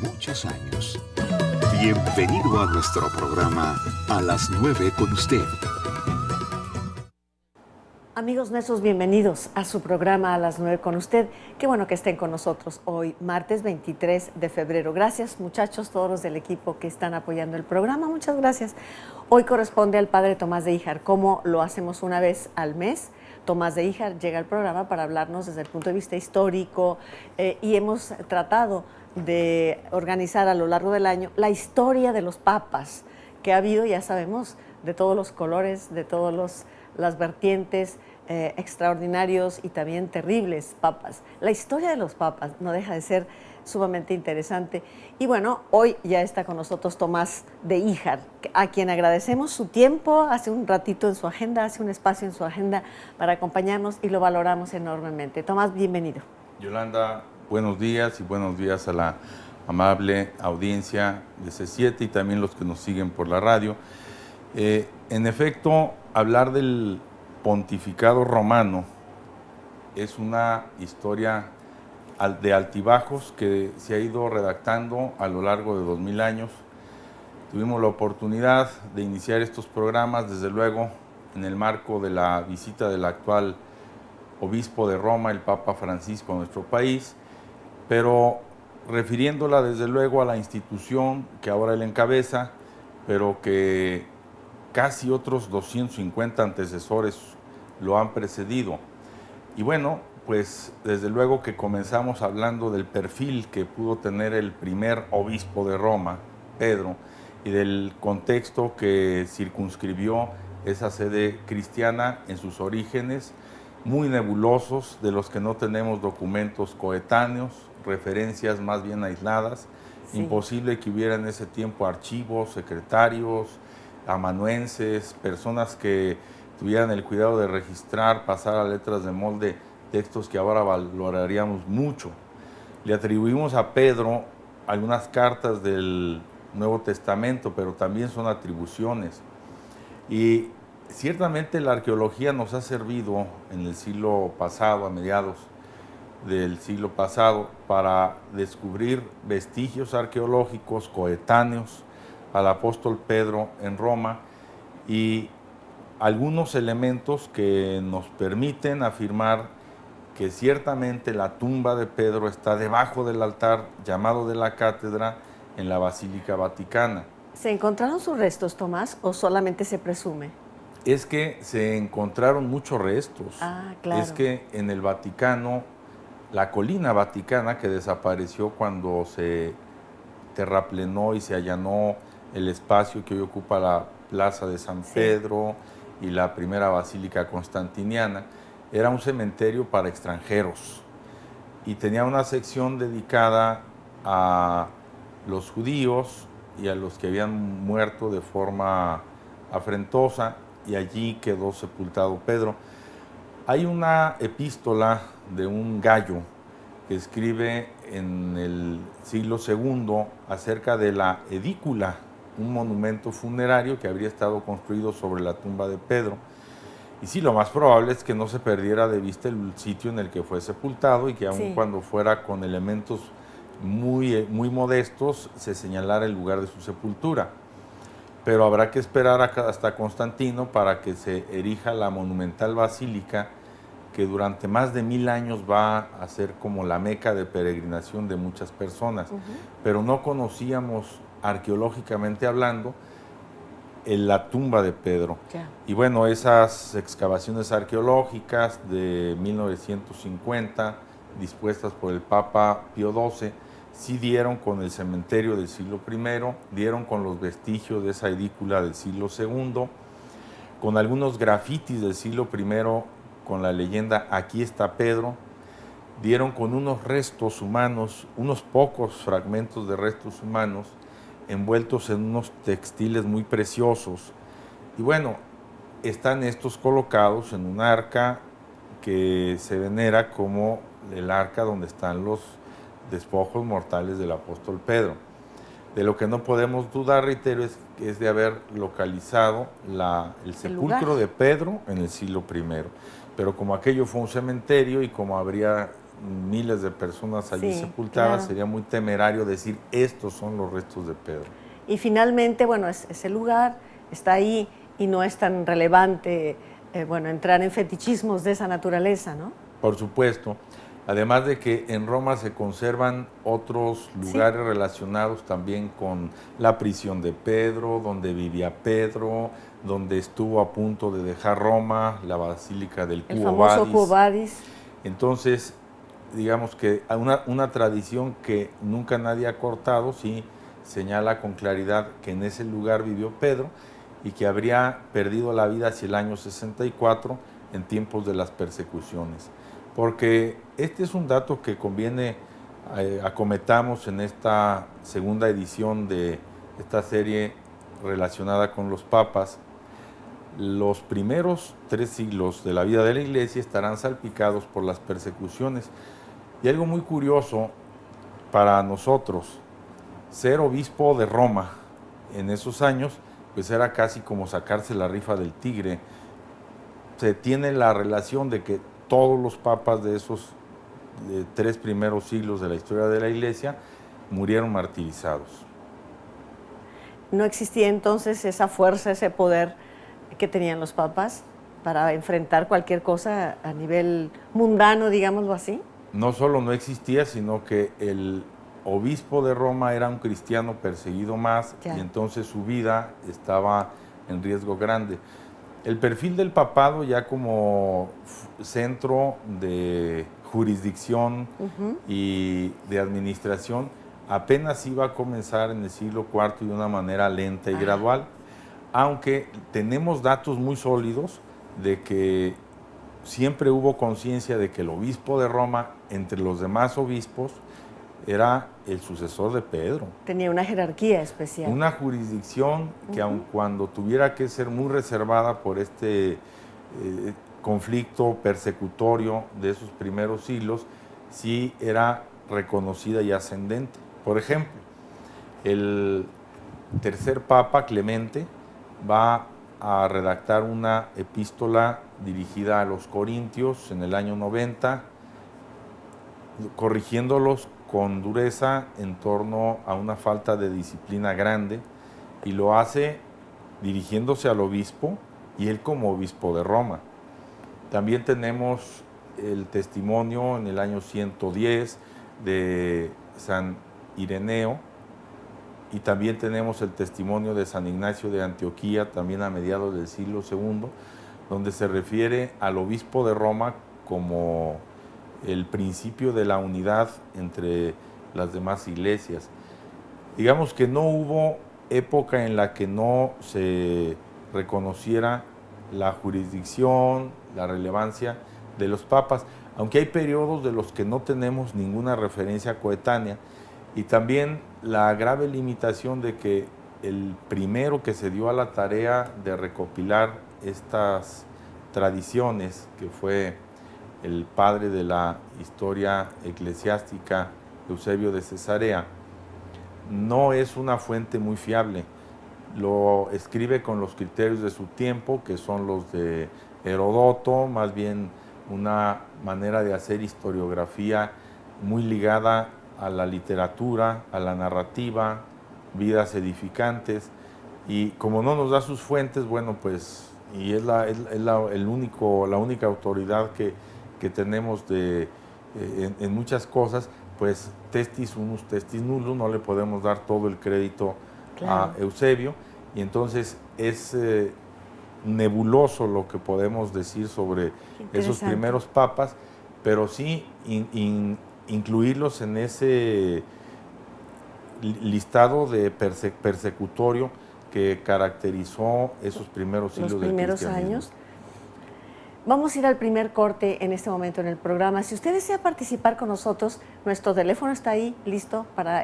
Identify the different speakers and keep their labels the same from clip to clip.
Speaker 1: muchos años. Bienvenido a nuestro programa A las 9 con usted.
Speaker 2: Amigos nuestros, bienvenidos a su programa A las 9 con usted. Qué bueno que estén con nosotros hoy, martes 23 de febrero. Gracias, muchachos, todos los del equipo que están apoyando el programa. Muchas gracias. Hoy corresponde al padre Tomás de Híjar. Como lo hacemos una vez al mes, Tomás de Híjar llega al programa para hablarnos desde el punto de vista histórico y hemos tratado de organizar a lo largo del año la historia de los papas que ha habido, ya sabemos, de todos los colores, de todas las vertientes, extraordinarios y también terribles papas. La historia de los papas no deja de ser sumamente interesante. Y bueno, hoy ya está con nosotros Tomás de Híjar, a quien agradecemos su tiempo, hace un ratito en su agenda, hace un espacio en su agenda para acompañarnos y lo valoramos enormemente. Tomás, bienvenido.
Speaker 3: Yolanda, buenos días y buenos días a la amable audiencia de C7 y también los que nos siguen por la radio. En efecto, hablar del pontificado romano es una historia de altibajos que se ha ido redactando a lo largo de 2000 años. Tuvimos la oportunidad de iniciar estos programas, desde luego, en el marco de la visita del actual obispo de Roma, el Papa Francisco, a nuestro país, pero refiriéndola desde luego a la institución que ahora él encabeza, pero que casi otros 250 antecesores lo han precedido. Y bueno, pues desde luego que comenzamos hablando del perfil que pudo tener el primer obispo de Roma, Pedro, y del contexto que circunscribió esa sede cristiana en sus orígenes, muy nebulosos, de los que no tenemos documentos coetáneos, referencias más bien aisladas. Sí. Imposible que hubiera en ese tiempo archivos, secretarios, amanuenses, personas que tuvieran el cuidado de registrar, pasar a letras de molde textos que ahora valoraríamos mucho. Le atribuimos a Pedro algunas cartas del Nuevo Testamento, pero también son atribuciones. Y ciertamente la arqueología nos ha servido en el siglo pasado, a mediados del siglo pasado, para descubrir vestigios arqueológicos coetáneos al apóstol Pedro en Roma y algunos elementos que nos permiten afirmar que ciertamente la tumba de Pedro está debajo del altar llamado de la cátedra en la Basílica Vaticana.
Speaker 2: ¿Se encontraron sus restos, Tomás, o solamente se presume?
Speaker 3: Es que se encontraron muchos restos.
Speaker 2: Claro.
Speaker 3: Es que en el Vaticano, la colina vaticana que desapareció cuando se terraplenó y se allanó el espacio que hoy ocupa la Plaza de San Pedro y la primera Basílica Constantiniana, era un cementerio para extranjeros y tenía una sección dedicada a los judíos y a los que habían muerto de forma afrentosa, y allí quedó sepultado Pedro. Hay una epístola de un gallo que escribe en el siglo II acerca de la edícula, un monumento funerario que habría estado construido sobre la tumba de Pedro. Y sí, lo más probable es que no se perdiera de vista el sitio en el que fue sepultado y que aun cuando fuera con elementos muy modestos, se señalara el lugar de su sepultura. Pero habrá que esperar hasta Constantino para que se erija la monumental basílica que durante más de 1000 años va a ser como la meca de peregrinación de muchas personas. Pero no conocíamos, arqueológicamente hablando, la tumba de Pedro. Y bueno, esas excavaciones arqueológicas de 1950, dispuestas por el Papa Pío XII, sí dieron con el cementerio del siglo I, dieron con los vestigios de esa edícula del siglo II, con algunos grafitis del siglo I con la leyenda "Aquí está Pedro", dieron con unos restos humanos, unos pocos fragmentos de restos humanos envueltos en unos textiles muy preciosos. Y bueno, están estos colocados en un arca que se venera como el arca donde están los despojos mortales del apóstol Pedro. De lo que no podemos dudar, reitero, es de haber localizado el sepulcro de Pedro en el siglo I. Pero como aquello fue un cementerio y como habría miles de personas allí
Speaker 2: Sí,
Speaker 3: sepultadas,
Speaker 2: claro.
Speaker 3: sería muy temerario decir estos son los restos de Pedro.
Speaker 2: Y finalmente, bueno, ese lugar está ahí y no es tan relevante, bueno, entrar en fetichismos de esa naturaleza, ¿no?
Speaker 3: Por supuesto, además de que en Roma se conservan otros
Speaker 2: Sí.
Speaker 3: lugares relacionados también con la prisión de Pedro, donde vivía Pedro, donde estuvo a punto de dejar Roma, la Basílica del
Speaker 2: El
Speaker 3: Quo
Speaker 2: famoso
Speaker 3: Vadis.
Speaker 2: Quo Vadis.
Speaker 3: Entonces, digamos que una tradición que nunca nadie ha cortado, sí señala con claridad que en ese lugar vivió Pedro y que habría perdido la vida hacia el año 64 en tiempos de las persecuciones. Porque este es un dato que conviene acometamos en esta segunda edición de esta serie relacionada con los papas. Los primeros 3 siglos de la vida de la Iglesia estarán salpicados por las persecuciones. Y algo muy curioso para nosotros, ser obispo de Roma en esos años, pues era casi como sacarse la rifa del tigre. Se tiene la relación de que todos los papas de esos 3 primeros siglos de la historia de la Iglesia murieron martirizados.
Speaker 2: ¿No existía entonces esa fuerza, ese poder que tenían los papas para enfrentar cualquier cosa a nivel mundano, digámoslo así?
Speaker 3: No solo no existía, sino que el obispo de Roma era un cristiano perseguido más
Speaker 2: Ya.
Speaker 3: y entonces su vida estaba en riesgo grande. El perfil del papado ya como centro de jurisdicción y de administración apenas iba a comenzar en el siglo IV y de una manera lenta y gradual, aunque tenemos datos muy sólidos de que siempre hubo conciencia de que el obispo de Roma, entre los demás obispos, era el sucesor de Pedro.
Speaker 2: Tenía una jerarquía especial.
Speaker 3: Una jurisdicción que aun cuando tuviera que ser muy reservada por este conflicto persecutorio de esos primeros siglos, sí era reconocida y ascendente. Por ejemplo, el tercer papa, Clemente, va a redactar una epístola dirigida a los corintios en el año 90, corrigiéndolos con dureza en torno a una falta de disciplina grande, y lo hace dirigiéndose al obispo y él como obispo de Roma. También tenemos el testimonio en el año 110 de San Ireneo, y también tenemos el testimonio de San Ignacio de Antioquía, también a mediados del siglo II, donde se refiere al obispo de Roma como el principio de la unidad entre las demás iglesias. Digamos que no hubo época en la que no se reconociera la jurisdicción, la relevancia de los papas, aunque hay periodos de los que no tenemos ninguna referencia coetánea, y también la grave limitación de que el primero que se dio a la tarea de recopilar estas tradiciones, que fue el padre de la historia eclesiástica, Eusebio de Cesarea, no es una fuente muy fiable. Lo escribe con los criterios de su tiempo, que son los de Heródoto, más bien una manera de hacer historiografía muy ligada a la literatura, a la narrativa, vidas edificantes, y como no nos da sus fuentes, bueno, pues, y es la única autoridad que tenemos en muchas cosas, pues testis unus, testis nullus, no le podemos dar todo el crédito a Eusebio, y entonces es nebuloso lo que podemos decir sobre esos primeros papas, pero sí incluirlos en ese listado de persecutorio que caracterizó esos primeros siglos del cristianismo.
Speaker 2: Los primeros años. Vamos a ir al primer corte en este momento en el programa. Si usted desea participar con nosotros, nuestro teléfono está ahí,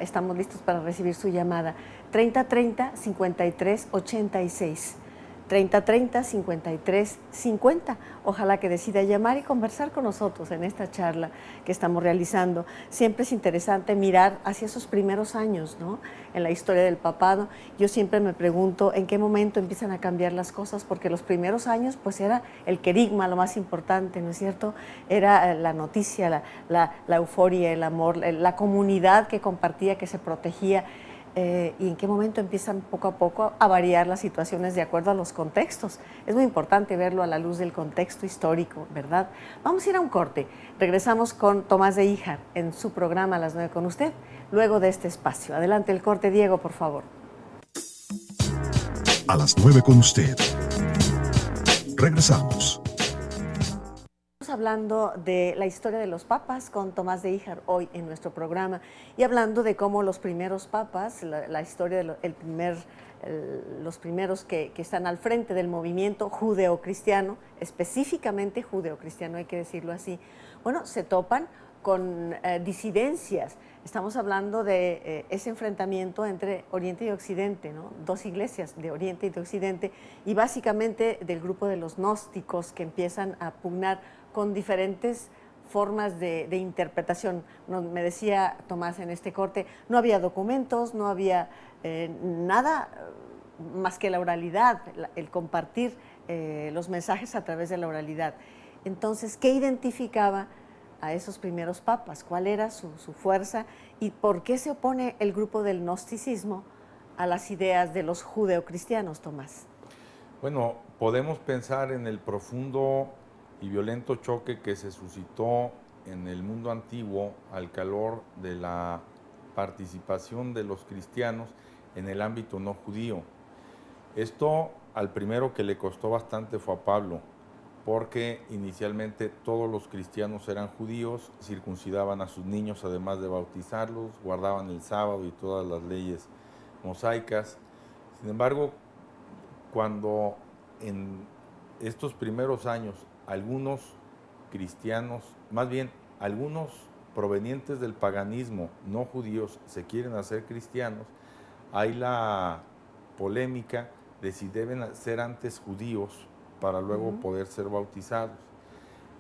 Speaker 2: estamos listos para recibir su llamada. 3030-5386. 3030-5350. Ojalá que decida llamar y conversar con nosotros en esta charla que estamos realizando. Siempre es interesante mirar hacia esos primeros años, ¿no?, en la historia del papado. Yo siempre me pregunto en qué momento empiezan a cambiar las cosas, porque los primeros años pues era el querigma lo más importante, ¿no es cierto? Era la noticia, la euforia, el amor, la comunidad que compartía, que se protegía. Y en qué momento empiezan poco a poco a variar las situaciones de acuerdo a los contextos. Es muy importante verlo a la luz del contexto histórico, ¿verdad? Vamos a ir a un corte. Regresamos con Tomás de Híjar en su programa A las 9 con usted, luego de este espacio. Adelante el corte, Diego, por favor.
Speaker 4: A las 9 con usted. Regresamos.
Speaker 2: Hablando de la historia de los papas con Tomás de Híjar hoy en nuestro programa, y hablando de cómo los primeros papas, la historia de los primeros que están al frente del movimiento judeocristiano, específicamente judeocristiano, hay que decirlo así, bueno, se topan con disidencias. Estamos hablando de ese enfrentamiento entre Oriente y Occidente, ¿no? Dos iglesias de Oriente y de Occidente, y básicamente del grupo de los gnósticos, que empiezan a pugnar con diferentes formas de interpretación. Me decía Tomás en este corte, no había documentos, no había nada más que la oralidad, el compartir los mensajes a través de la oralidad. Entonces, ¿qué identificaba a esos primeros papas? ¿Cuál era su fuerza? ¿Y por qué se opone el grupo del gnosticismo a las ideas de los judeocristianos, Tomás?
Speaker 3: Bueno, podemos pensar en el profundo y violento choque que se suscitó en el mundo antiguo al calor de la participación de los cristianos en el ámbito no judío. Esto al primero que le costó bastante fue a Pablo, porque inicialmente todos los cristianos eran judíos, circuncidaban a sus niños además de bautizarlos, guardaban el sábado y todas las leyes mosaicas. Sin embargo, cuando en estos primeros años algunos cristianos, más bien algunos provenientes del paganismo no judíos se quieren hacer cristianos, hay la polémica de si deben ser antes judíos para luego poder ser bautizados.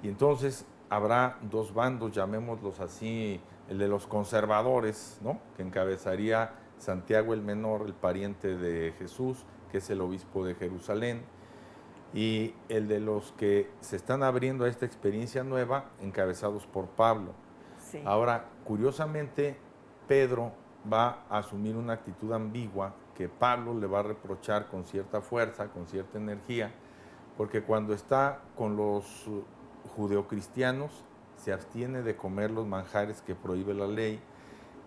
Speaker 3: Y entonces habrá dos bandos, llamémoslos así, el de los conservadores, ¿no?, que encabezaría Santiago el Menor, el pariente de Jesús, que es el obispo de Jerusalén, y el de los que se están abriendo a esta experiencia nueva, encabezados por Pablo.
Speaker 2: Sí.
Speaker 3: Ahora, curiosamente, Pedro va a asumir una actitud ambigua que Pablo le va a reprochar con cierta fuerza, con cierta energía, porque cuando está con los judeocristianos se abstiene de comer los manjares que prohíbe la ley,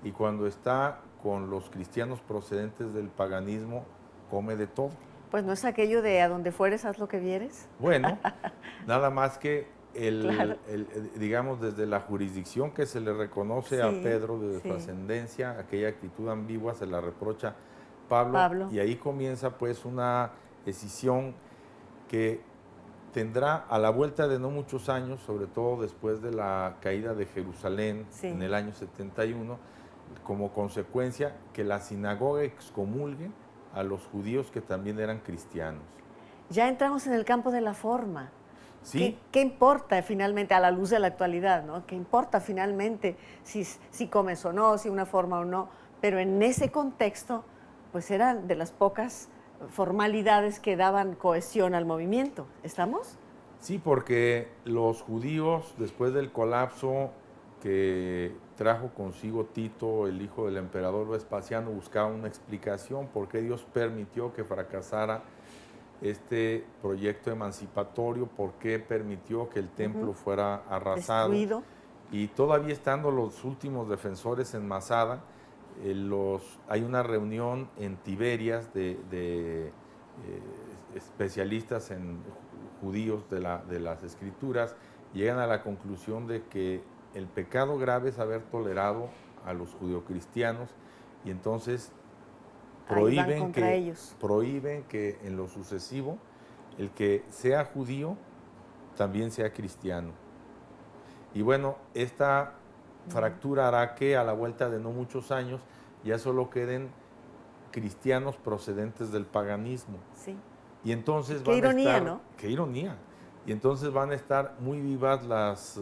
Speaker 3: y cuando está con los cristianos procedentes del paganismo come de todo.
Speaker 2: Pues no es aquello de a donde fueres, haz lo que vieres.
Speaker 3: Bueno, nada más que
Speaker 2: Claro.
Speaker 3: digamos, desde la jurisdicción que se le reconoce a Pedro de su ascendencia, aquella actitud ambigua se la reprocha Pablo, y ahí comienza pues una decisión que tendrá a la vuelta de no muchos años, sobre todo después de la caída de Jerusalén en el año 71, como consecuencia que la sinagoga excomulgue a los judíos que también eran cristianos.
Speaker 2: Ya entramos en el campo de la forma.
Speaker 3: Sí.
Speaker 2: ¿Qué importa finalmente a la luz de la actualidad, ¿no? ¿Qué importa finalmente si comes o no, si una forma o no? Pero en ese contexto, pues eran de las pocas formalidades que daban cohesión al movimiento. ¿Estamos?
Speaker 3: Sí, porque los judíos, después del colapso que trajo consigo Tito, el hijo del emperador Vespasiano, buscaban una explicación por qué Dios permitió que fracasara este proyecto emancipatorio, por qué permitió que el templo fuera arrasado.
Speaker 2: Destruido.
Speaker 3: Y todavía estando los últimos defensores en Masada, hay una reunión en Tiberias de especialistas en judíos de las Escrituras, llegan a la conclusión de que el pecado grave es haber tolerado a los judeocristianos, y entonces prohíben que en lo sucesivo el que sea judío también sea cristiano. Y bueno, esta fractura hará que a la vuelta de no muchos años ya solo queden cristianos procedentes del paganismo.
Speaker 2: Sí.
Speaker 3: Y entonces
Speaker 2: Qué
Speaker 3: van
Speaker 2: ironía,
Speaker 3: a estar,
Speaker 2: ¿no?
Speaker 3: qué ironía. Y entonces van a estar muy vivas las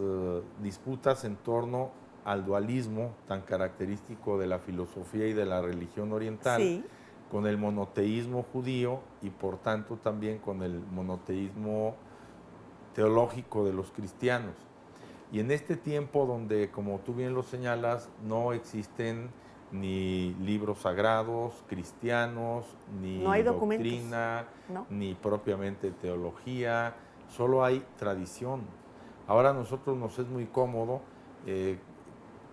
Speaker 3: disputas en torno al dualismo tan característico de la filosofía y de la religión oriental,
Speaker 2: Sí,
Speaker 3: con el monoteísmo judío y por tanto también con el monoteísmo teológico de los cristianos. Y en este tiempo donde, como tú bien lo señalas, no existen ni libros sagrados cristianos,
Speaker 2: no
Speaker 3: ni
Speaker 2: hay documentos,
Speaker 3: doctrina,
Speaker 2: ¿no?
Speaker 3: ni propiamente teología, solo hay tradición. Ahora a nosotros nos es muy cómodo eh,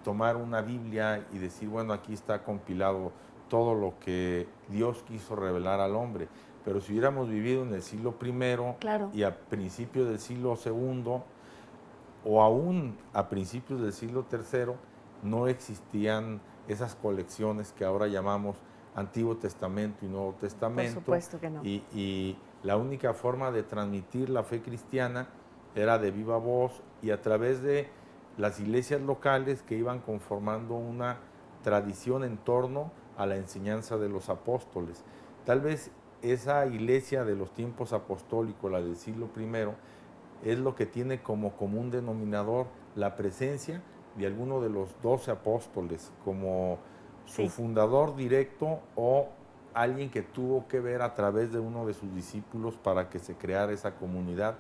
Speaker 3: tomar una Biblia y decir, bueno, aquí está compilado todo lo que Dios quiso revelar al hombre. Pero si hubiéramos vivido en el siglo I
Speaker 2: Claro.
Speaker 3: y a principios del siglo II, o aún a principios del siglo III, no existían esas colecciones que ahora llamamos Antiguo Testamento y Nuevo Testamento.
Speaker 2: Por supuesto que no.
Speaker 3: Y la única forma de transmitir la fe cristiana era de viva voz y a través de las iglesias locales que iban conformando una tradición en torno a la enseñanza de los apóstoles. Tal vez esa iglesia de los tiempos apostólicos, la del siglo I, es lo que tiene como común denominador la presencia de alguno de los 12 apóstoles como su
Speaker 2: Sí.
Speaker 3: fundador directo o alguien que tuvo que ver a través de uno de sus discípulos para que se creara esa comunidad.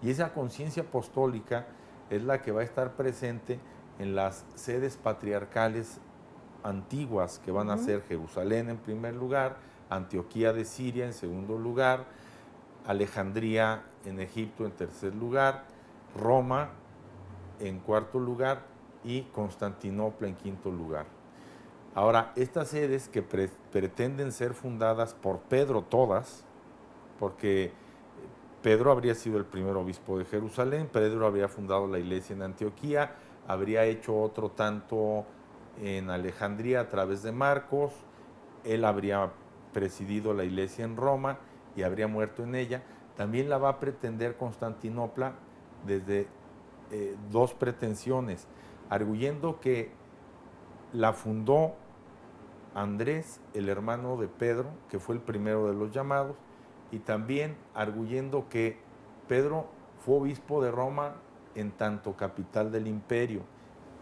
Speaker 3: Y esa conciencia apostólica es la que va a estar presente en las sedes patriarcales antiguas que van a ser Jerusalén en primer lugar, Antioquía de Siria en segundo lugar, Alejandría en Egipto en tercer lugar, Roma en cuarto lugar y Constantinopla en quinto lugar. Ahora, estas sedes que pretenden ser fundadas por Pedro todas, porque Pedro habría sido el primer obispo de Jerusalén, Pedro habría fundado la iglesia en Antioquía, habría hecho otro tanto en Alejandría a través de Marcos, él habría presidido la iglesia en Roma y habría muerto en ella. También la va a pretender Constantinopla desde dos pretensiones, arguyendo que la fundó Andrés, el hermano de Pedro, que fue el primero de los llamados, y también arguyendo que Pedro fue obispo de Roma en tanto capital del imperio.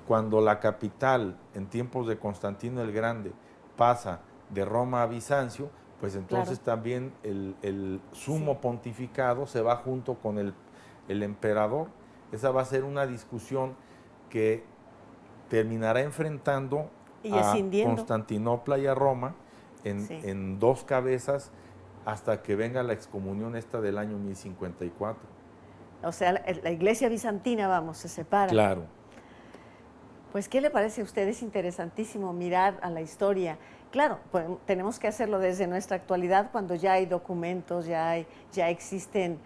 Speaker 3: Cuando la capital, en tiempos de Constantino el Grande, pasa de Roma a Bizancio, pues entonces
Speaker 2: Claro.
Speaker 3: también el sumo pontificado se va junto con el emperador. Esa va a ser una discusión que terminará enfrentando
Speaker 2: Y
Speaker 3: a
Speaker 2: escindiendo.
Speaker 3: Constantinopla y a Roma
Speaker 2: Sí.
Speaker 3: en dos cabezas hasta que venga la excomunión esta del año 1054.
Speaker 2: O sea, la iglesia bizantina, vamos, se separa.
Speaker 3: Claro.
Speaker 2: Pues, ¿qué le parece a usted? Es interesantísimo mirar a la historia. Claro, tenemos que hacerlo desde nuestra actualidad cuando ya hay documentos, ya existen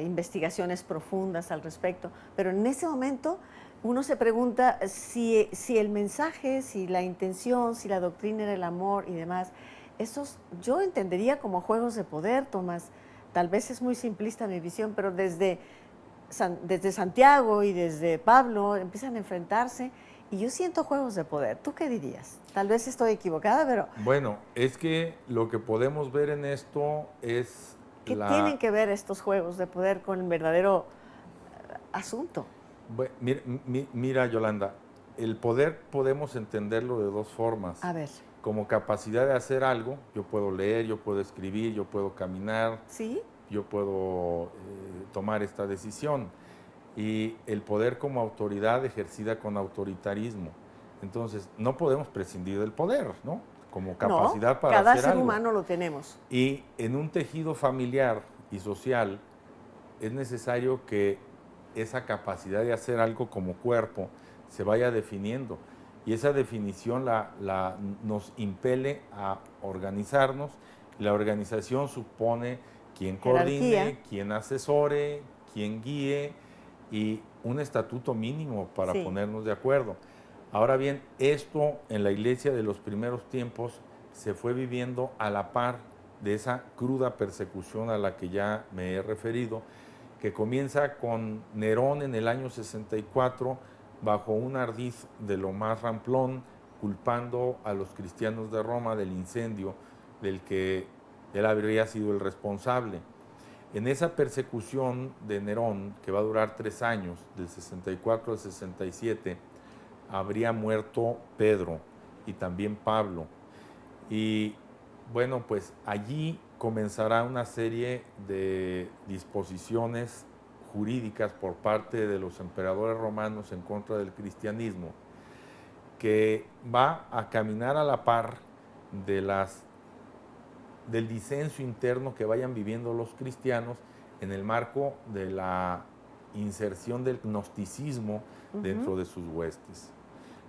Speaker 2: investigaciones profundas al respecto, pero en ese momento uno se pregunta si el mensaje, si la intención, si la doctrina era el amor y demás. Esos yo entendería como juegos de poder, Tomás. Tal vez es muy simplista mi visión, pero desde Santiago y desde Pablo empiezan a enfrentarse y yo siento juegos de poder. ¿Tú qué dirías? Tal vez estoy equivocada, pero
Speaker 3: Bueno, es que lo que podemos ver en esto es
Speaker 2: ¿qué tienen que ver estos juegos de poder con el verdadero asunto?
Speaker 3: Mira, Yolanda, el poder podemos entenderlo de dos formas.
Speaker 2: A ver.
Speaker 3: Como capacidad de hacer algo, yo puedo leer, yo puedo escribir, yo puedo caminar,
Speaker 2: ¿Sí?
Speaker 3: yo puedo tomar esta decisión. Y el poder como autoridad ejercida con autoritarismo. Entonces, no podemos prescindir del poder, ¿no? Como capacidad
Speaker 2: No,
Speaker 3: para
Speaker 2: cada
Speaker 3: hacer
Speaker 2: ser
Speaker 3: algo.
Speaker 2: humano lo tenemos.
Speaker 3: Y en un tejido familiar y social es necesario que esa capacidad de hacer algo como cuerpo se vaya definiendo. Y esa definición nos impele a organizarnos. La organización supone quien
Speaker 2: Jerarquía.
Speaker 3: coordine, quien asesore, quien guíe y un estatuto mínimo para
Speaker 2: Sí.
Speaker 3: ponernos de acuerdo. Ahora bien, esto en la iglesia de los primeros tiempos se fue viviendo a la par de esa cruda persecución a la que ya me he referido, que comienza con Nerón en el año 64, bajo un ardid de lo más ramplón, culpando a los cristianos de Roma del incendio del que él habría sido el responsable. En esa persecución de Nerón, que va a durar 3 años, del 64 al 67, habría muerto Pedro y también Pablo. Y bueno, pues allí comenzará una serie de disposiciones jurídicas por parte de los emperadores romanos en contra del cristianismo, que va a caminar a la par de del disenso interno que vayan viviendo los cristianos en el marco de la inserción del gnosticismo dentro de sus huestes.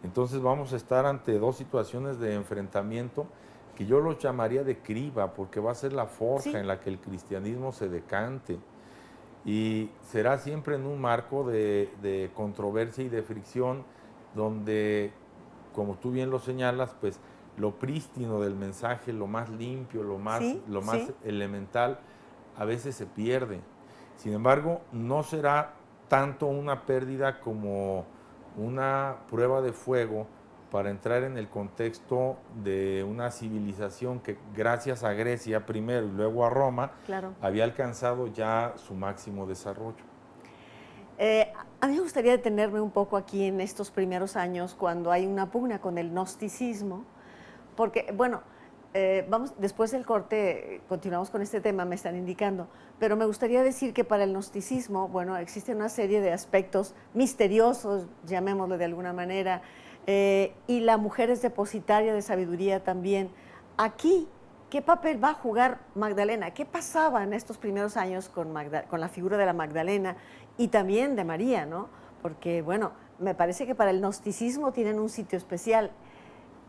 Speaker 3: Entonces vamos a estar ante dos situaciones de enfrentamiento que yo los llamaría de criba, porque va a ser la forja en la que el cristianismo se decante, y será siempre en un marco de controversia y de fricción, donde, como tú bien lo señalas, pues lo prístino del mensaje, lo más limpio, lo más elemental, a veces se pierde. Sin embargo, no será tanto una pérdida como una prueba de fuego para entrar en el contexto de una civilización que, gracias a Grecia primero y luego a Roma, había alcanzado ya su máximo desarrollo.
Speaker 2: A mí me gustaría detenerme un poco aquí en estos primeros años, cuando hay una pugna con el gnosticismo, porque, bueno, después del corte continuamos con este tema, me están indicando, pero me gustaría decir que para el gnosticismo, bueno, existe una serie de aspectos misteriosos, llamémoslo de alguna manera, y la mujer es depositaria de sabiduría también. Aquí, ¿qué papel va a jugar Magdalena? ¿Qué pasaba en estos primeros años con la figura de la Magdalena y también de María, ¿no? Porque, bueno, me parece que para el gnosticismo tienen un sitio especial.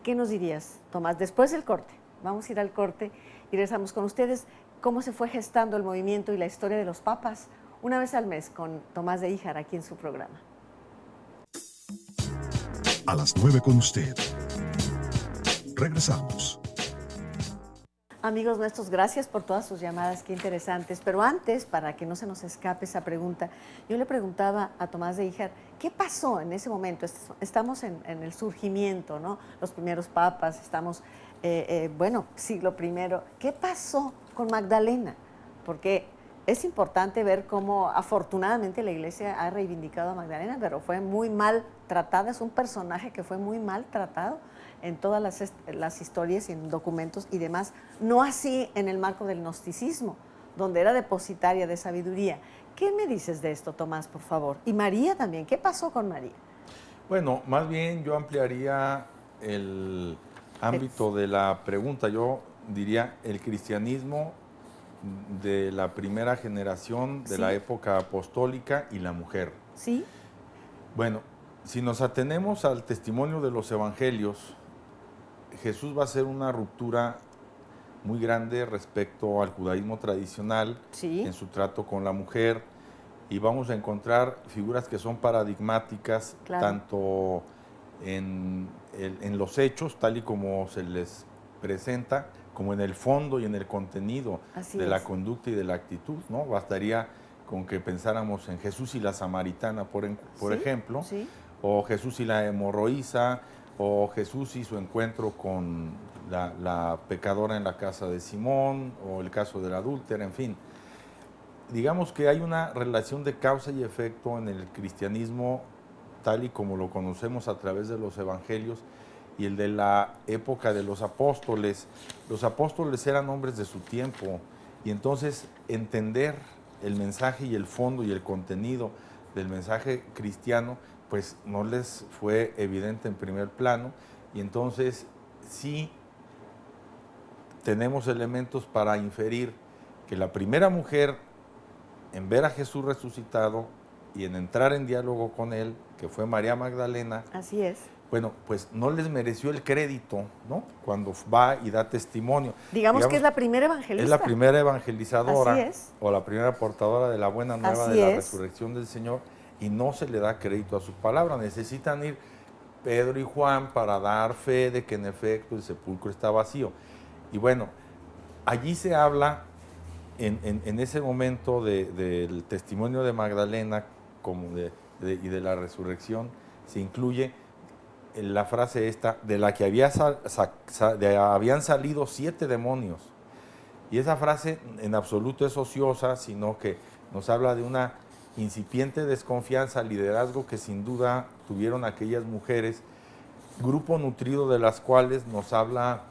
Speaker 2: ¿Qué nos dirías, Tomás? Después del corte, vamos a ir al corte y regresamos con ustedes. ¿Cómo se fue gestando el movimiento y la historia de los papas? Una vez al mes con Tomás de Híjar aquí en su programa.
Speaker 1: A las 9 con usted. Regresamos.
Speaker 2: Amigos nuestros, gracias por todas sus llamadas, qué interesantes. Pero antes, para que no se nos escape esa pregunta, yo le preguntaba a Tomás de Híjar, ¿qué pasó en ese momento? Estamos en el surgimiento, ¿no? Los primeros papas, estamos, bueno, siglo I. ¿Qué pasó con Magdalena? Porque es importante ver cómo afortunadamente la Iglesia ha reivindicado a Magdalena, pero fue muy mal tratada, es un personaje que fue muy mal tratado en todas las historias y en documentos y demás, no así en el marco del gnosticismo, donde era depositaria de sabiduría. ¿Qué me dices de esto, Tomás, por favor? Y María también, ¿qué pasó con María?
Speaker 3: Bueno, más bien yo ampliaría el ámbito de la pregunta. Yo diría el cristianismo de la primera generación de la época apostólica y la mujer.
Speaker 2: Sí.
Speaker 3: Bueno, si nos atenemos al testimonio de los evangelios, Jesús va a hacer una ruptura muy grande respecto al judaísmo tradicional en su trato con la mujer, y vamos a encontrar figuras que son paradigmáticas tanto en los hechos, tal y como se les presenta, como en el fondo y en el contenido de la conducta y de la actitud, ¿no? Bastaría con que pensáramos en Jesús y la samaritana, por ejemplo, o Jesús y la hemorroísa, o Jesús y su encuentro con la pecadora en la casa de Simón, o el caso de la adúltera, en fin. Digamos que hay una relación de causa y efecto en el cristianismo tal y como lo conocemos a través de los evangelios y el de la época de los apóstoles. Los apóstoles eran hombres de su tiempo, y entonces entender el mensaje y el fondo y el contenido del mensaje cristiano pues no les fue evidente en primer plano, y entonces sí tenemos elementos para inferir que la primera mujer en ver a Jesús resucitado y en entrar en diálogo con él, que fue María Magdalena,
Speaker 2: así es,
Speaker 3: bueno, pues no les mereció el crédito, ¿no? Cuando va y da testimonio.
Speaker 2: Digamos que es la primera evangelista.
Speaker 3: Es la primera evangelizadora,
Speaker 2: así es,
Speaker 3: o la primera portadora de la buena nueva de la resurrección del Señor, y no se le da crédito a su palabra. Necesitan ir Pedro y Juan para dar fe de que en efecto el sepulcro está vacío. Y bueno, allí se habla en ese momento del testimonio de Magdalena como y de la resurrección, se incluye la frase esta, de la que habían salido 7 demonios. Y esa frase en absoluto es ociosa, sino que nos habla de una incipiente desconfianza, liderazgo que sin duda tuvieron aquellas mujeres, grupo nutrido de las cuales nos habla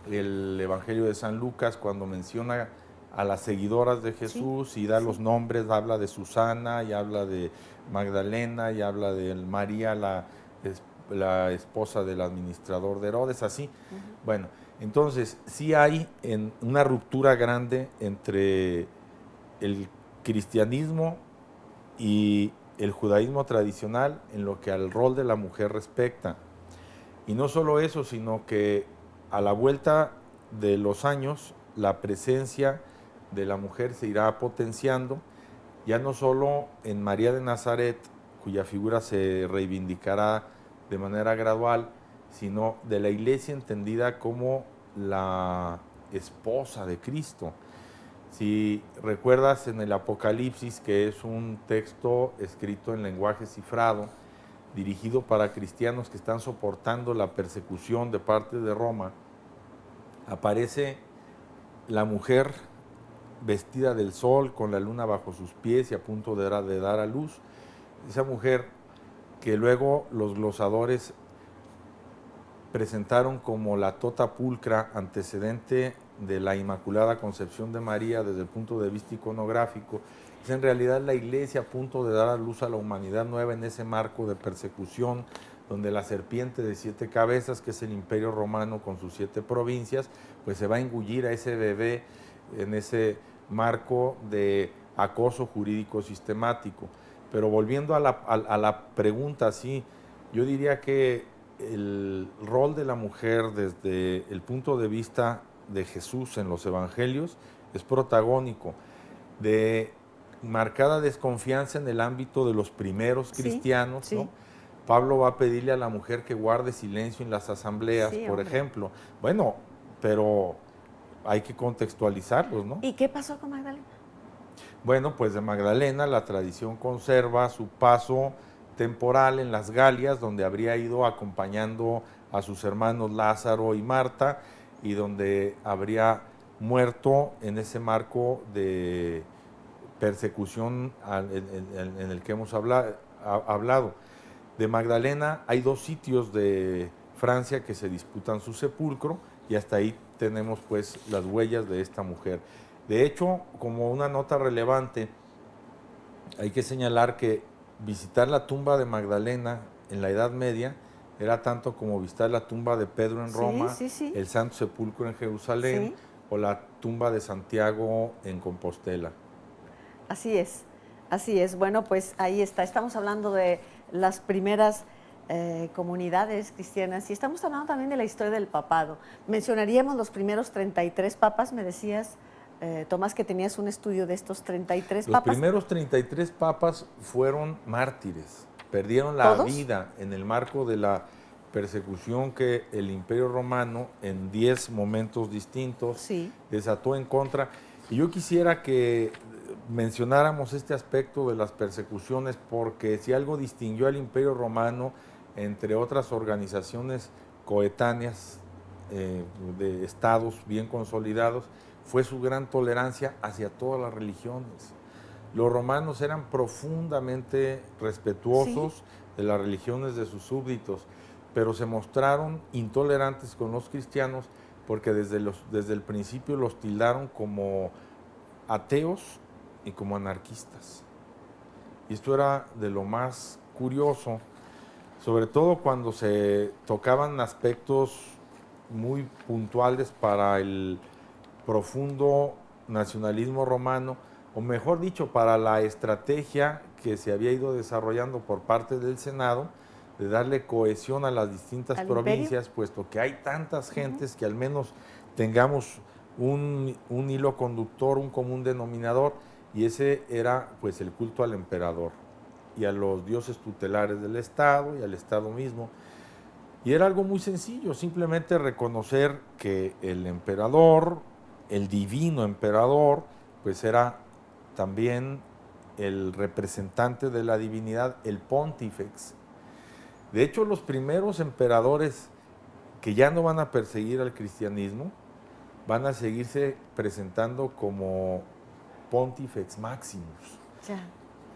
Speaker 3: el Evangelio de San Lucas cuando menciona a las seguidoras de Jesús, sí, y da los nombres, habla de Susana, y habla de Magdalena, y habla de María, la esposa del administrador de Herodes, así. Bueno, entonces sí hay una ruptura grande entre el cristianismo y el judaísmo tradicional en lo que al rol de la mujer respecta. Y no solo eso, sino que a la vuelta de los años, la presencia de la mujer se irá potenciando, ya no solo en María de Nazaret, cuya figura se reivindicará de manera gradual, sino de la Iglesia entendida como la esposa de Cristo. Si recuerdas en el Apocalipsis, que es un texto escrito en lenguaje cifrado, dirigido para cristianos que están soportando la persecución de parte de Roma, aparece la mujer vestida del sol, con la luna bajo sus pies y a punto de dar a luz. Esa mujer que luego los glosadores presentaron como la tota pulcra, antecedente de la Inmaculada Concepción de María desde el punto de vista iconográfico, es en realidad la Iglesia a punto de dar a luz a la humanidad nueva en ese marco de persecución, donde la serpiente de 7 cabezas, que es el Imperio Romano con sus 7 provincias, pues se va a engullir a ese bebé en ese marco de acoso jurídico sistemático. Pero volviendo a la pregunta, sí, yo diría que el rol de la mujer desde el punto de vista de Jesús en los evangelios es protagónico, de marcada desconfianza en el ámbito de los primeros cristianos, sí. ¿No? Pablo va a pedirle a la mujer que guarde silencio en las asambleas, sí, por ejemplo. Bueno, pero hay que contextualizarlos, ¿no?
Speaker 2: ¿Y qué pasó con Magdalena?
Speaker 3: Bueno, pues de Magdalena la tradición conserva su paso temporal en las Galias, donde habría ido acompañando a sus hermanos Lázaro y Marta, y donde habría muerto en ese marco de persecución en el que hemos hablado. De Magdalena hay 2 sitios de Francia que se disputan su sepulcro, y hasta ahí tenemos pues las huellas de esta mujer. De hecho, como una nota relevante, hay que señalar que visitar la tumba de Magdalena en la Edad Media era tanto como visitar la tumba de Pedro en Roma, el Santo Sepulcro en Jerusalén, o la tumba de Santiago en Compostela.
Speaker 2: Así es, así es. Bueno, pues ahí está. Estamos hablando de las primeras comunidades cristianas y estamos hablando también de la historia del papado. Mencionaríamos los primeros 33 papas, me decías, Tomás, que tenías un estudio de estos 33 papas.
Speaker 3: Los primeros 33 papas fueron mártires, perdieron la
Speaker 2: ¿Todos?
Speaker 3: vida en el marco de la persecución que el Imperio Romano en 10 momentos distintos desató en contra. Y yo quisiera que mencionáramos este aspecto de las persecuciones, porque si algo distinguió al Imperio Romano entre otras organizaciones coetáneas de estados bien consolidados, fue su gran tolerancia hacia todas las religiones. Los romanos eran profundamente respetuosos de las religiones de sus súbditos, pero se mostraron intolerantes con los cristianos porque desde el principio los tildaron como ateos y como anarquistas. Y esto era de lo más curioso, sobre todo cuando se tocaban aspectos muy puntuales para el profundo nacionalismo romano, o mejor dicho, para la estrategia que se había ido desarrollando por parte del Senado de darle cohesión a las distintas provincias, puesto que hay tantas gentes que al menos tengamos un hilo conductor, un común denominador, y ese era pues el culto al emperador y a los dioses tutelares del Estado y al Estado mismo. Y era algo muy sencillo, simplemente reconocer que el emperador, el divino emperador, pues era también el representante de la divinidad, el pontífex. De hecho, los primeros emperadores que ya no van a perseguir al cristianismo van a seguirse presentando como Pontifex Maximus.
Speaker 2: Ya.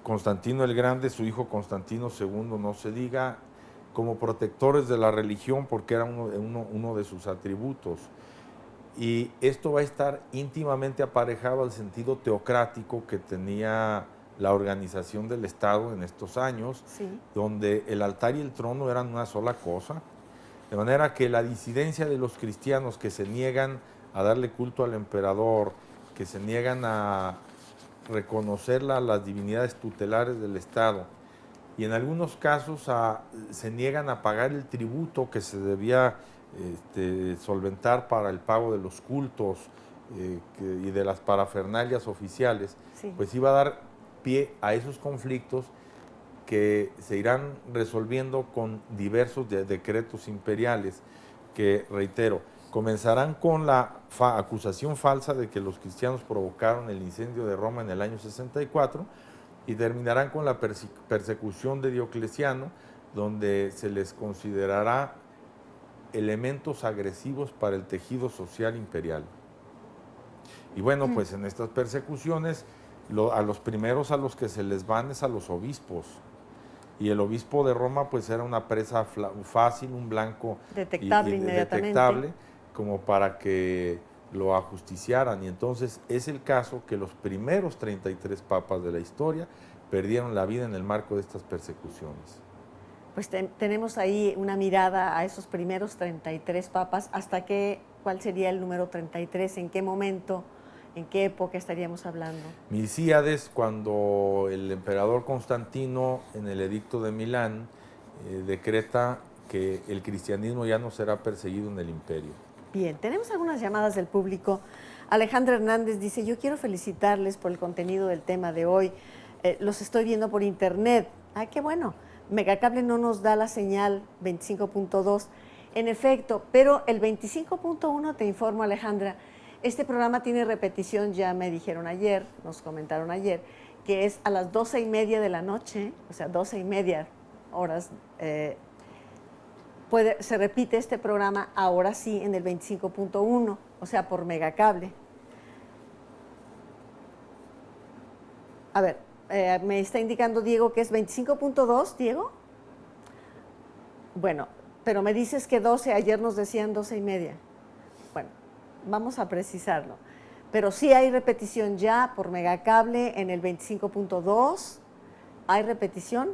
Speaker 3: Constantino el Grande, su hijo Constantino II, no se diga, como protectores de la religión, porque era uno de sus atributos. Y esto va a estar íntimamente aparejado al sentido teocrático que tenía la organización del Estado en estos años,
Speaker 2: Sí.
Speaker 3: donde el altar y el trono eran una sola cosa, de manera que la disidencia de los cristianos que se niegan a darle culto al emperador, que se niegan a reconocer las divinidades tutelares del Estado, y en algunos casos se niegan a pagar el tributo que se debía solventar para el pago de los cultos y de las parafernalias oficiales,
Speaker 2: Sí.
Speaker 3: pues iba a dar pie a esos conflictos que se irán resolviendo con diversos decretos imperiales que, reitero, comenzarán con la acusación falsa de que los cristianos provocaron el incendio de Roma en el año 64 y terminarán con la persecución de Diocleciano, donde se les considerará elementos agresivos para el tejido social imperial. Y bueno, pues en estas persecuciones, a los primeros a los que se les van es a los obispos. Y el obispo de Roma pues era una presa fácil, un blanco
Speaker 2: Detectable inmediatamente.
Speaker 3: detectable, como para que lo ajusticiaran. Y entonces es el caso que los primeros 33 papas de la historia perdieron la vida en el marco de estas persecuciones.
Speaker 2: Pues tenemos ahí una mirada a esos primeros 33 papas. ¿Cuál sería el número 33? ¿En qué momento, en qué época estaríamos hablando?
Speaker 3: Milcíades, cuando el emperador Constantino, en el edicto de Milán, decreta que el cristianismo ya no será perseguido en el imperio.
Speaker 2: Bien, tenemos algunas llamadas del público. Alejandra Hernández dice, yo quiero felicitarles por el contenido del tema de hoy. Los estoy viendo por internet. ¡Ay, qué bueno! Megacable no nos da la señal 25.2. En efecto, pero el 25.1, te informo, Alejandra, este programa tiene repetición, ya me dijeron ayer, nos comentaron ayer, que es a las 12:30 de la noche, o sea, 12:30 horas. Se repite este programa ahora sí en el 25.1, o sea, por Megacable. A ver, me está indicando Diego que es 25.2, Diego. Bueno, pero me dices que 12, ayer nos decían 12:30. Bueno, vamos a precisarlo. Pero sí hay repetición ya por Megacable en el 25.2, hay repetición.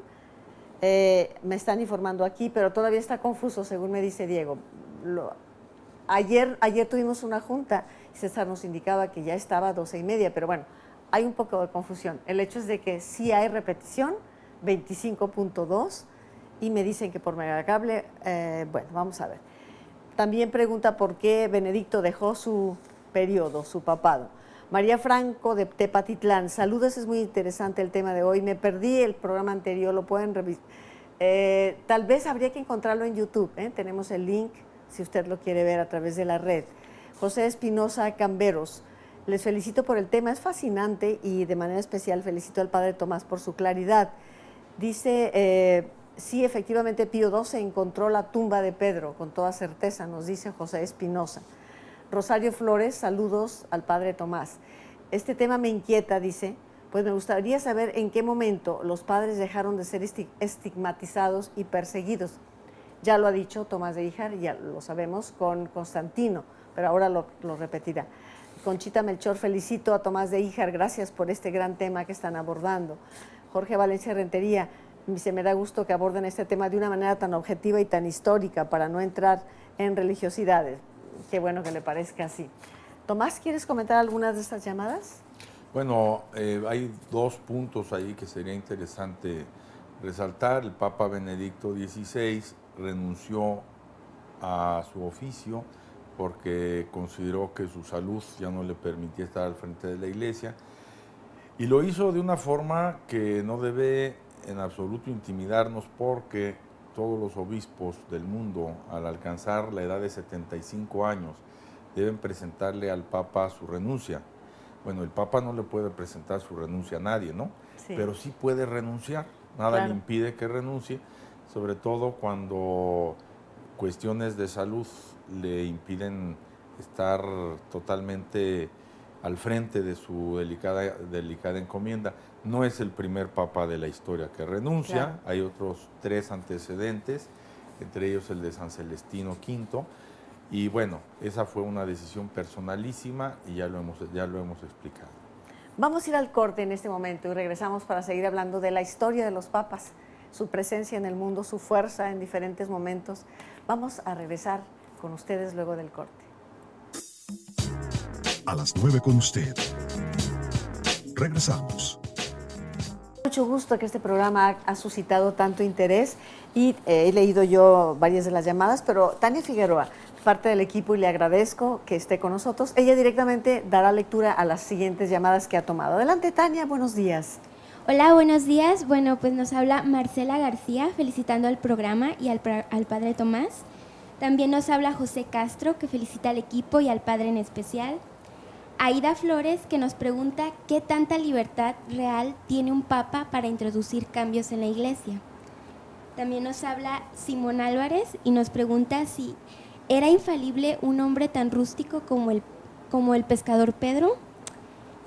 Speaker 2: Me están informando aquí, pero todavía está confuso, según me dice Diego. Ayer tuvimos una junta y César nos indicaba que ya estaba a 12:30, pero bueno, hay un poco de confusión. El hecho es de que sí hay repetición, 25.2, y me dicen que por Megacable, bueno, vamos a ver. También pregunta por qué Benedicto dejó su periodo, su papado. María Franco de Tepatitlán, saludos, es muy interesante el tema de hoy. Me perdí el programa anterior, lo pueden revisar. Tal vez habría que encontrarlo en YouTube, tenemos el link si usted lo quiere ver a través de la red. José Espinosa Camberos, les felicito por el tema, es fascinante y de manera especial felicito al Padre Tomás por su claridad. Dice, sí, efectivamente Pío XII encontró la tumba de Pedro, con toda certeza, nos dice José Espinosa. Rosario Flores, saludos al Padre Tomás. Este tema me inquieta, dice, pues me gustaría saber en qué momento los padres dejaron de ser estigmatizados y perseguidos. Ya lo ha dicho Tomás de Híjar, ya lo sabemos, con Constantino, pero ahora lo repetirá. Conchita Melchor, felicito a Tomás de Híjar, gracias por este gran tema que están abordando. Jorge Valencia Rentería, me da gusto que aborden este tema de una manera tan objetiva y tan histórica para no entrar en religiosidades. Qué bueno que le parezca así. Tomás, ¿quieres comentar algunas de estas llamadas?
Speaker 3: Bueno, hay dos puntos ahí que sería interesante resaltar. El Papa Benedicto XVI renunció a su oficio porque consideró que su salud ya no le permitía estar al frente de la Iglesia, y lo hizo de una forma que no debe en absoluto intimidarnos, porque todos los obispos del mundo, al alcanzar la edad de 75 años, deben presentarle al Papa su renuncia. Bueno, el Papa no le puede presentar su renuncia a nadie, ¿no?
Speaker 2: Sí.
Speaker 3: Pero sí puede renunciar, nada
Speaker 2: Claro.
Speaker 3: le impide que renuncie, sobre todo cuando cuestiones de salud le impiden estar totalmente al frente de su delicada encomienda. No es el primer papa de la historia que renuncia,
Speaker 2: Claro.
Speaker 3: hay otros 3 antecedentes, entre ellos el de San Celestino V, y bueno, esa fue una decisión personalísima y ya lo hemos explicado.
Speaker 2: Vamos a ir al corte en este momento y regresamos para seguir hablando de la historia de los papas, su presencia en el mundo, su fuerza en diferentes momentos. Vamos a regresar con ustedes luego del corte.
Speaker 1: A las 9 con usted. Regresamos.
Speaker 2: Mucho gusto que este programa ha suscitado tanto interés y he leído yo varias de las llamadas, pero Tania Figueroa, parte del equipo, y le agradezco que esté con nosotros. Ella directamente dará lectura a las siguientes llamadas que ha tomado. Adelante, Tania, buenos días.
Speaker 4: Hola, buenos días. Bueno, pues nos habla Marcela García felicitando al programa y al Padre Tomás. También nos habla José Castro, que felicita al equipo y al Padre en especial. Aida Flores, que nos pregunta qué tanta libertad real tiene un papa para introducir cambios en la iglesia. También nos habla Simón Álvarez y nos pregunta si era infalible un hombre tan rústico como el pescador Pedro.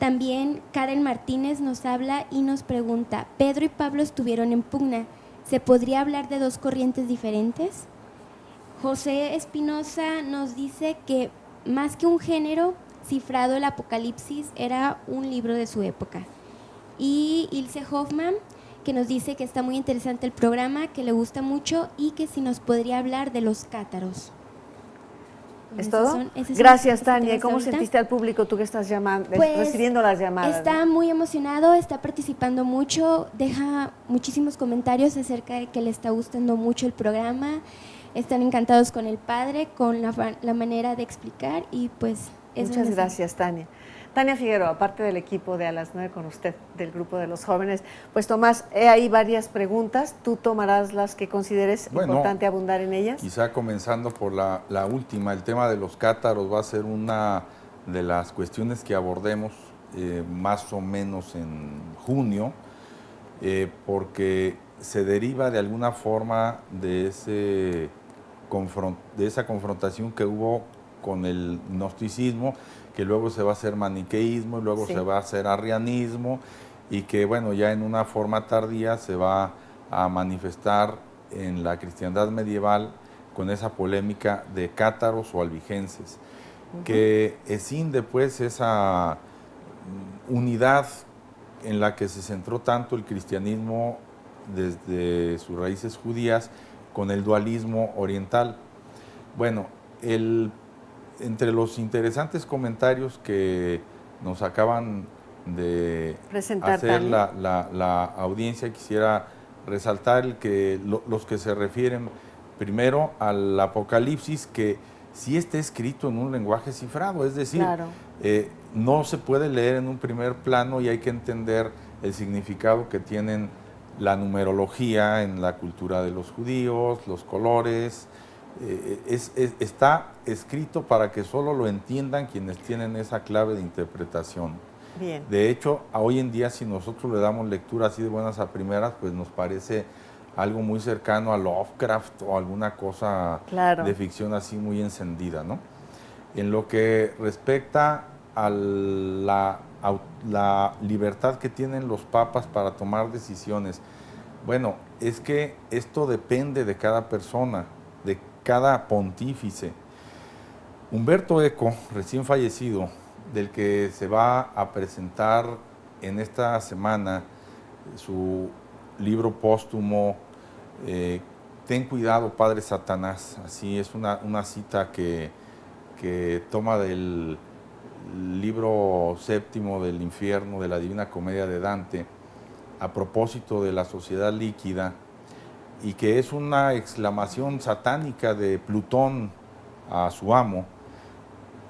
Speaker 4: También Karen Martínez nos habla y nos pregunta, Pedro y Pablo estuvieron en pugna, ¿se podría hablar de 2 corrientes diferentes? José Espinosa nos dice que más que un género cifrado, el Apocalipsis era un libro de su época. Y Ilse Hoffman, que nos dice que está muy interesante el programa, que le gusta mucho y que si nos podría hablar de los cátaros.
Speaker 2: ¿Es
Speaker 4: Esas
Speaker 2: todo?
Speaker 4: son
Speaker 2: Gracias,
Speaker 4: las que
Speaker 2: Tania.
Speaker 4: tenemos
Speaker 2: ¿Cómo
Speaker 4: ahorita.
Speaker 2: sentiste al público, tú que estás
Speaker 4: Pues,
Speaker 2: recibiendo las llamadas?
Speaker 4: Está
Speaker 2: ¿no?
Speaker 4: muy emocionado, está participando mucho, deja muchísimos comentarios acerca de que le está gustando mucho el programa, están encantados con el padre, con la manera de explicar y pues...
Speaker 2: Muchas gracias, Tania. Tania Figueroa, parte del equipo de A las 9 con usted, del grupo de los jóvenes. Pues Tomás, he ahí varias preguntas, tú tomarás las que consideres importante abundar en ellas.
Speaker 3: Quizá comenzando por la última, el tema de los cátaros va a ser una de las cuestiones que abordemos más o menos en junio, porque se deriva de alguna forma de esa confrontación que hubo con el gnosticismo, que luego se va a hacer maniqueísmo y luego se va a hacer arrianismo, y que bueno, ya en una forma tardía se va a manifestar en la cristiandad medieval con esa polémica de cátaros o albigenses, que escinde pues esa unidad en la que se centró tanto el cristianismo desde sus raíces judías con el dualismo oriental. Bueno, entre los interesantes comentarios que nos acaban de hacer la audiencia, quisiera resaltar los que se refieren primero al Apocalipsis, que sí está escrito en un lenguaje cifrado, es decir, no se puede leer en un primer plano y hay que entender el significado que tienen la numerología en la cultura de los judíos, los colores. Está escrito para que solo lo entiendan quienes tienen esa clave de interpretación.
Speaker 2: Bien.
Speaker 3: De hecho, hoy en día, si nosotros le damos lectura así de buenas a primeras, pues nos parece algo muy cercano a Lovecraft o alguna cosa de ficción así muy encendida, ¿no? En lo que respecta a la libertad que tienen los papas para tomar decisiones, bueno, es que esto depende de cada persona, de cada pontífice. Humberto Eco, recién fallecido, del que se va a presentar en esta semana su libro póstumo, Ten cuidado, Padre Satanás, así es una cita que toma del libro séptimo del infierno, de la Divina Comedia de Dante, a propósito de la sociedad líquida, y que es una exclamación satánica de Plutón a su amo,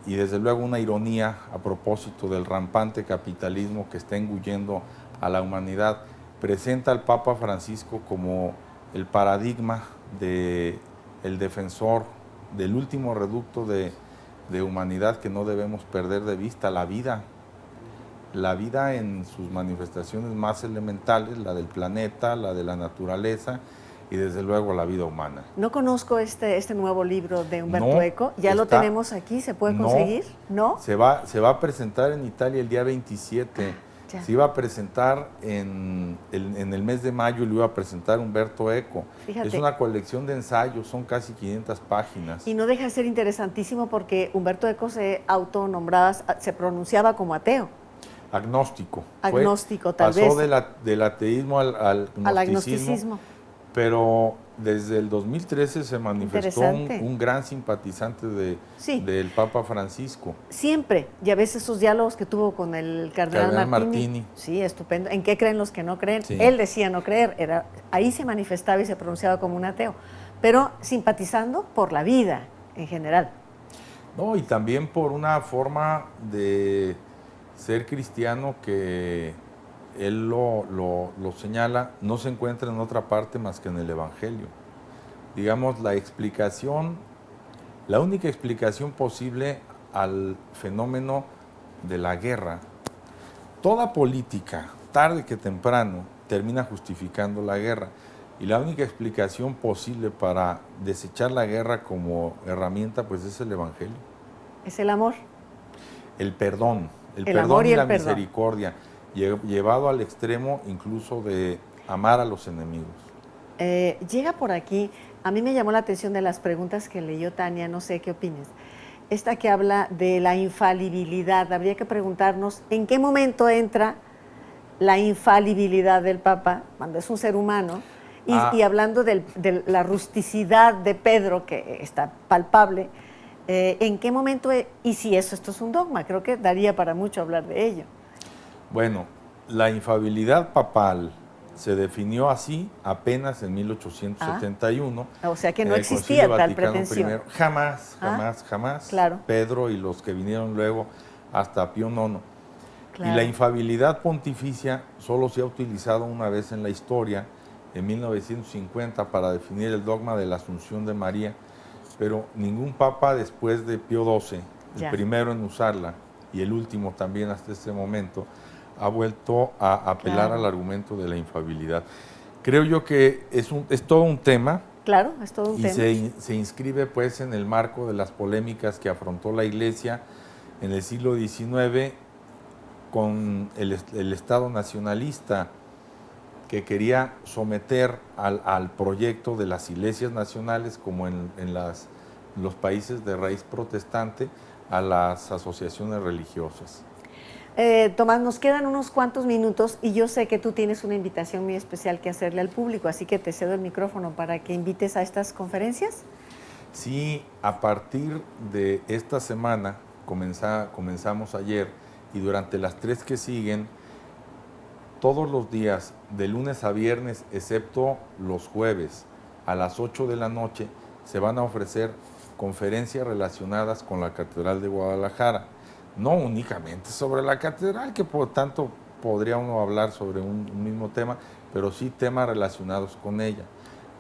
Speaker 3: y desde luego una ironía a propósito del rampante capitalismo que está engullendo a la humanidad. Presenta al Papa Francisco como el paradigma del defensor del último reducto de humanidad que no debemos perder de vista, la vida en sus manifestaciones más elementales, la del planeta, la de la naturaleza, y desde luego la vida humana.
Speaker 2: No conozco este nuevo libro de Umberto
Speaker 3: No,
Speaker 2: Eco. ¿Ya lo tenemos aquí? ¿Se puede conseguir? ¿No?
Speaker 3: Se va a presentar en Italia el día 27.
Speaker 2: Ya.
Speaker 3: Se iba a presentar en el mes de mayo y lo iba a presentar Umberto Eco.
Speaker 2: Fíjate.
Speaker 3: Es una colección de ensayos, son casi 500 páginas.
Speaker 2: Y no deja de ser interesantísimo porque Umberto Eco se autonombraba, se pronunciaba como ateo.
Speaker 3: Agnóstico.
Speaker 2: Agnóstico, tal vez.
Speaker 3: Pasó del ateísmo al
Speaker 2: Al agnosticismo.
Speaker 3: Pero desde el 2013 se manifestó
Speaker 2: Interesante.
Speaker 3: un gran simpatizante
Speaker 2: Sí.
Speaker 3: del Papa Francisco.
Speaker 2: Siempre, ya ves esos diálogos que tuvo con el cardenal
Speaker 3: Martini.
Speaker 2: Sí, estupendo. ¿En qué creen los que no creen?
Speaker 3: Sí.
Speaker 2: Él decía no creer, ahí se manifestaba y se pronunciaba como un ateo, pero simpatizando por la vida en general.
Speaker 3: No, y también por una forma de ser cristiano que él lo señala, no se encuentra en otra parte más que en el Evangelio. Digamos, la única explicación posible al fenómeno de la guerra. Toda política, tarde que temprano, termina justificando la guerra. Y la única explicación posible para desechar la guerra como herramienta, pues es el Evangelio.
Speaker 2: Es el amor.
Speaker 3: El perdón, el
Speaker 2: amor
Speaker 3: perdón
Speaker 2: y
Speaker 3: y
Speaker 2: el
Speaker 3: la
Speaker 2: perdón.
Speaker 3: misericordia, llevado al extremo incluso de amar a los enemigos.
Speaker 2: Llega por aquí, a mí me llamó la atención de las preguntas que leyó Tania, no sé qué opines. Esta que habla de la infalibilidad, habría que preguntarnos en qué momento entra la infalibilidad del Papa, cuando es un ser humano, y hablando de la rusticidad de Pedro, que está palpable, ¿en qué momento, y si esto es un dogma? Creo que daría para mucho hablar de ello.
Speaker 3: Bueno, la infalibilidad papal se definió así apenas en 1871.
Speaker 2: O sea que no
Speaker 3: en el
Speaker 2: existía
Speaker 3: Concilio
Speaker 2: tal
Speaker 3: Vaticano
Speaker 2: pretensión.
Speaker 3: I. Jamás.
Speaker 2: Claro.
Speaker 3: Pedro y los que vinieron luego hasta Pío IX.
Speaker 2: Claro.
Speaker 3: Y la infalibilidad pontificia solo se ha utilizado una vez en la historia, en 1950, para definir el dogma de la Asunción de María, pero ningún papa después de Pío XII,
Speaker 2: Ya.
Speaker 3: el primero en usarla y el último también hasta este momento, ha vuelto a apelar
Speaker 2: Claro.
Speaker 3: al argumento de la infalibilidad. Creo yo que es todo un tema.
Speaker 2: Claro, es todo un
Speaker 3: Y
Speaker 2: tema.
Speaker 3: se inscribe pues en el marco de las polémicas que afrontó la Iglesia en el siglo XIX con el Estado nacionalista que quería someter al proyecto de las iglesias nacionales, como en los países de raíz protestante, a las asociaciones religiosas.
Speaker 2: Tomás, nos quedan unos cuantos minutos y yo sé que tú tienes una invitación muy especial que hacerle al público, así que te cedo el micrófono para que invites a estas conferencias.
Speaker 3: Sí, a partir de esta semana, comenzamos ayer, y durante las 3 que siguen, todos los días, de lunes a viernes, excepto los jueves, a las 8 de la noche, se van a ofrecer conferencias relacionadas con la Catedral de Guadalajara. No únicamente sobre la catedral, que por tanto podría uno hablar sobre un mismo tema, pero sí temas relacionados con ella.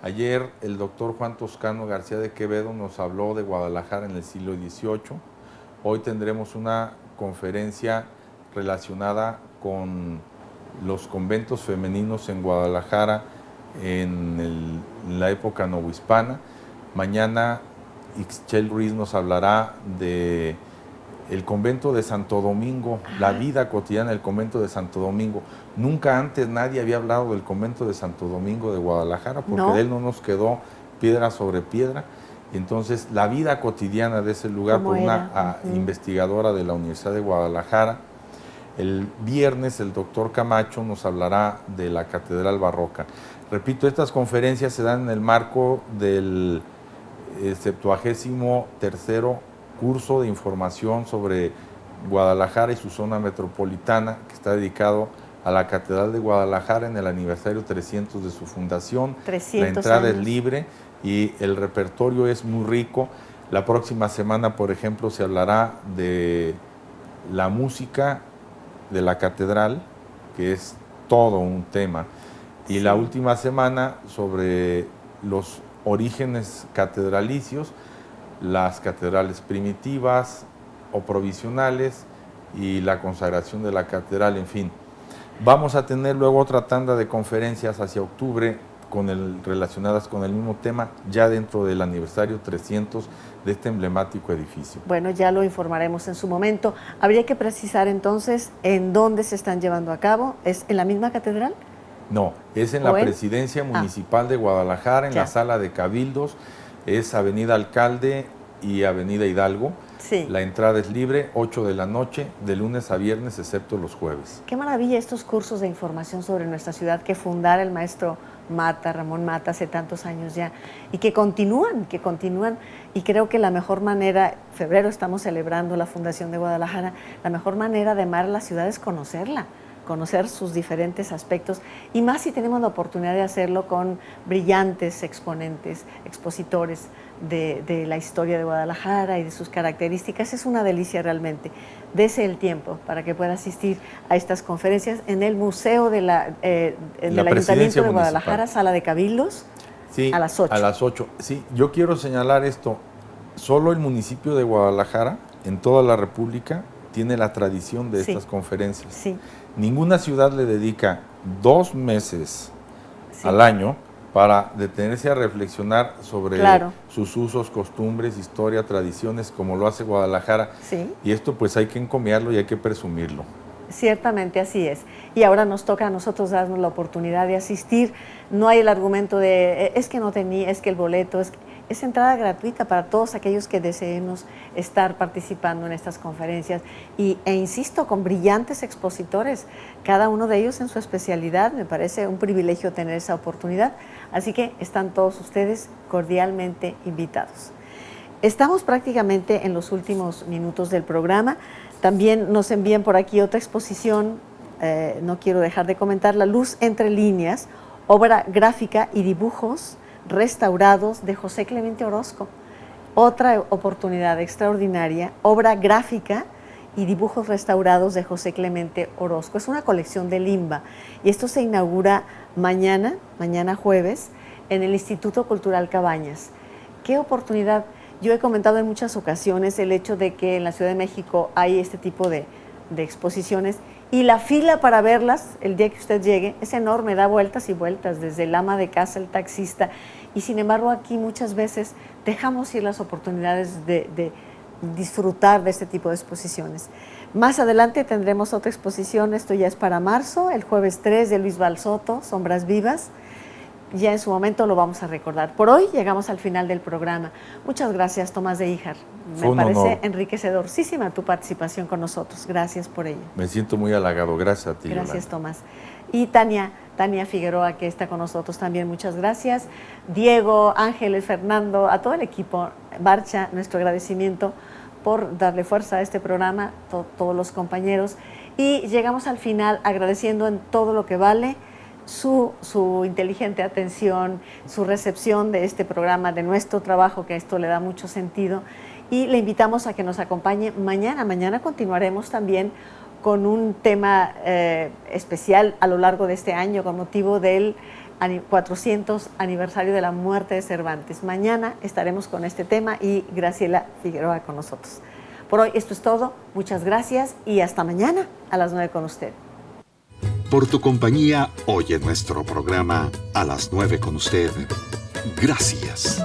Speaker 3: Ayer el doctor Juan Toscano García de Quevedo nos habló de Guadalajara en el siglo XVIII. Hoy tendremos una conferencia relacionada con los conventos femeninos en Guadalajara en la época novohispana. Mañana Ixchel Ruiz nos hablará de el convento de Santo Domingo, la vida cotidiana del convento de Santo Domingo. Nunca antes nadie había hablado del convento de Santo Domingo de Guadalajara, porque
Speaker 2: No.
Speaker 3: de él no nos quedó piedra sobre piedra. Y entonces, la vida cotidiana de ese lugar
Speaker 2: ¿Cómo
Speaker 3: por
Speaker 2: era?
Speaker 3: una investigadora de la Universidad de Guadalajara. El viernes el doctor Camacho nos hablará de la Catedral Barroca. Repito, estas conferencias se dan en el marco del 73º curso de información sobre Guadalajara y su zona metropolitana, que está dedicado a la Catedral de Guadalajara en el aniversario 300 de su fundación.
Speaker 2: 300
Speaker 3: La entrada
Speaker 2: años.
Speaker 3: es libre y el repertorio es muy rico. La próxima semana, por ejemplo, se hablará de la música de la catedral, que es todo un tema. Y
Speaker 2: Sí.
Speaker 3: la última semana sobre los orígenes catedralicios, las catedrales primitivas o provisionales y la consagración de la catedral, en fin. Vamos a tener luego otra tanda de conferencias hacia octubre relacionadas con el mismo tema, ya dentro del aniversario 300 de este emblemático edificio.
Speaker 2: Bueno, ya lo informaremos en su momento. Habría que precisar entonces en dónde se están llevando a cabo. ¿Es en la misma catedral?
Speaker 3: No, es en la Presidencia Municipal de Guadalajara, en la sala de Cabildos, es Avenida Alcalde y Avenida Hidalgo.
Speaker 2: Sí.
Speaker 3: La entrada es libre, 8 de la noche, de lunes a viernes, excepto los jueves.
Speaker 2: Qué maravilla estos cursos de información sobre nuestra ciudad que fundara el maestro Mata, Ramón Mata, hace tantos años ya, y que continúan, y creo que la mejor manera, febrero estamos celebrando la fundación de Guadalajara, la mejor manera de amar la ciudad es conocerla, conocer sus diferentes aspectos, y más si tenemos la oportunidad de hacerlo con brillantes exponentes, expositores de la historia de Guadalajara y de sus características. Es una delicia realmente. Dese el tiempo para que pueda asistir a estas conferencias en el Museo del Ayuntamiento de Guadalajara, Sala de Cabildos,
Speaker 3: sí,
Speaker 2: a las 8.
Speaker 3: A las 8. Sí, yo quiero señalar esto. Solo el municipio de Guadalajara, en toda la República, tiene la tradición de estas conferencias.
Speaker 2: Sí.
Speaker 3: Ninguna ciudad le dedica 2 meses al año para detenerse a reflexionar sobre sus usos, costumbres, historia, tradiciones, como lo hace Guadalajara.
Speaker 2: Sí.
Speaker 3: Y esto pues hay que encomiarlo y hay que presumirlo.
Speaker 2: Ciertamente así es. Y ahora nos toca a nosotros darnos la oportunidad de asistir. No hay el argumento de, es que no tenía, es que el boleto, es entrada gratuita para todos aquellos que deseemos estar participando en estas conferencias. E insisto, con brillantes expositores, cada uno de ellos en su especialidad. Me parece un privilegio tener esa oportunidad. Así que están todos ustedes cordialmente invitados. Estamos prácticamente en los últimos minutos del programa. También nos envían por aquí otra exposición, no quiero dejar de comentar, La luz entre líneas, obra gráfica y dibujos restaurados de José Clemente Orozco. Otra oportunidad extraordinaria, obra gráfica y dibujos restaurados de José Clemente Orozco. Es una colección de Limba y esto se inaugura mañana jueves, en el Instituto Cultural Cabañas. ¡Qué oportunidad! Yo he comentado en muchas ocasiones el hecho de que en la Ciudad de México hay este tipo de exposiciones y la fila para verlas el día que usted llegue es enorme, da vueltas y vueltas, desde el ama de casa, el taxista, y sin embargo aquí muchas veces dejamos ir las oportunidades de disfrutar de este tipo de exposiciones. Más adelante tendremos otra exposición, esto ya es para marzo, el jueves 3 de Luis Balsoto, Sombras Vivas. Ya en su momento lo vamos a recordar. Por hoy llegamos al final del programa. Muchas gracias, Tomás de Híjar. Me parece enriquecedorcísima tu participación con nosotros. Gracias por ello.
Speaker 3: Me siento muy halagado. Gracias a ti,
Speaker 2: Gracias,
Speaker 3: Yolanda.
Speaker 2: Tomás. Y Tania Figueroa, que está con nosotros también, muchas gracias. Diego, Ángeles, Fernando, a todo el equipo, Barcha, nuestro agradecimiento por darle fuerza a este programa, todos los compañeros. Y llegamos al final agradeciendo en todo lo que vale su inteligente atención, su recepción de este programa, de nuestro trabajo, que a esto le da mucho sentido. Y le invitamos a que nos acompañe mañana. Mañana continuaremos también con un tema especial a lo largo de este año con motivo del 400 aniversario de la muerte de Cervantes. Mañana estaremos con este tema y Graciela Figueroa con nosotros. Por hoy esto es todo. Muchas gracias y hasta mañana a las 9 con usted.
Speaker 1: Por tu compañía hoy en nuestro programa A las 9 con usted. Gracias.